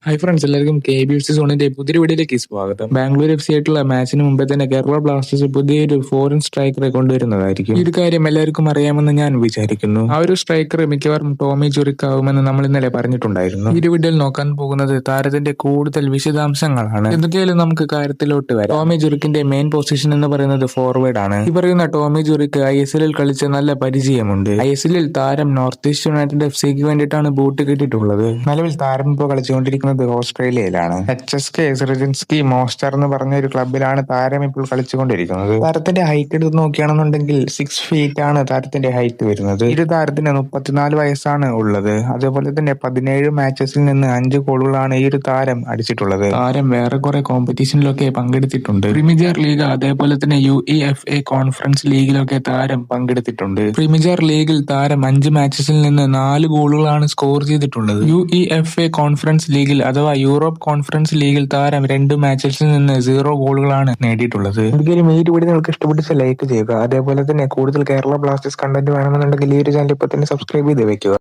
Hi friends, എല്ലാവർക്കും KBFC സോണിന്റെ പുതിയൊരു വീഡിയോയിലേക്ക് സ്വാഗതം. ബാംഗ്ലൂർ FC ആയിട്ടുള്ള മാച്ചിന് മുമ്പേ തന്നെ കേരള ബ്ലാസ്റ്റേഴ്സ് പുതിയൊരു ഫോറിൻ സ്ട്രൈക്കറെ കൊണ്ടുവരുന്നതായിരിക്കും. ഈ ഒരു കാര്യം എല്ലാവർക്കും അറിയാമെന്ന് ഞാൻ വിചാരിക്കുന്നു. ആ ഒരു സ്ട്രൈക്കർ മിക്കവാറും ടോമി ജുറിക് ആവുമെന്ന് നമ്മൾ ഇന്നലെ പറഞ്ഞിട്ടുണ്ടായിരുന്നു. ഈ ഒരു വീഡിയോയിൽ നോക്കാൻ പോകുന്നത് താരത്തിന്റെ കൂടുതൽ വിശദാംശങ്ങളാണ്. എന്തൊക്കെയായാലും നമുക്ക് കാര്യത്തിലോട്ട് വരാം. ടോമി ജുറിക്കിന്റെ മെയിൻ പൊസിഷൻ എന്ന് പറയുന്നത് ഫോർവേഡ് ആണ്. ഈ പറയുന്ന ടോമി ജുറിക്ക് ISL കളിച്ച നല്ല പരിചയമുണ്ട്. ISL താരം നോർത്ത് ഈസ്റ്റ് യുണൈറ്റഡ് FCക്ക് വേണ്ടിയിട്ടാണ് ബൂട്ട് കിട്ടിയിട്ടുള്ളത്. നിലവിൽ താരം ഇപ്പോൾ കളിച്ചുകൊണ്ടിരിക്കുന്നത് ഓസ്ട്രേലിയയിലാണ്. HSK സിറിജിൻസ്കി മോസ്റ്റാർ എന്ന് പറഞ്ഞ ഒരു ക്ലബിലാണ് താരം ഇപ്പോൾ കളിച്ചുകൊണ്ടിരിക്കുന്നത്. താരത്തിന്റെ ഹൈറ്റ് എടുത്ത് നോക്കുകയാണെന്നുണ്ടെങ്കിൽ 6 ഫീറ്റ് ആണ് താരത്തിന്റെ ഹൈറ്റ് വരുന്നത്. ഇരു താരത്തിന് 34 വയസ്സാണ് ഉള്ളത്. അതേപോലെ തന്നെ 17 മാച്ചസിൽ നിന്ന് 5 ഗോളുകളാണ് ഈ ഒരു താരം അടിച്ചിട്ടുള്ളത്. താരം വേറെ കുറെ കോമ്പറ്റീഷനിലൊക്കെ പങ്കെടുത്തിട്ടുണ്ട്. പ്രീമിയർ ലീഗ് അതേപോലെ തന്നെ UEFA കോൺഫറൻസ് ലീഗിലൊക്കെ താരം പങ്കെടുത്തിട്ടുണ്ട്. പ്രീമിയർ ലീഗിൽ താരം 5 മാച്ചസിൽ നിന്ന് 4 ഗോളുകളാണ് സ്കോർ ചെയ്തിട്ടുള്ളത്. UEFA കോൺഫറൻസ് ലീഗിൽ അഥവാ യൂറോപ്പ് കോൺഫറൻസ് ലീഗിൽ താരം 2 മാച്ചസിൽ നിന്ന് 0 ഗോളുകളാണ് നേടിയിട്ടുള്ളത്. എന്തെങ്കിലും ഈ വീഡിയോ നിങ്ങൾക്ക് ഇഷ്ടപ്പെട്ടിച്ച ലൈക്ക് ചെയ്യുക. അതേപോലെ തന്നെ കൂടുതൽ കേരള ബ്ലാസ്റ്റേഴ്സ് കണ്ടന്റ് വേണമെന്നുണ്ടെങ്കിൽ ഈ ഒരു ചാനൽ ഇപ്പോൾ തന്നെ സബ്സ്ക്രൈബ് ചെയ്ത് വെക്കുക.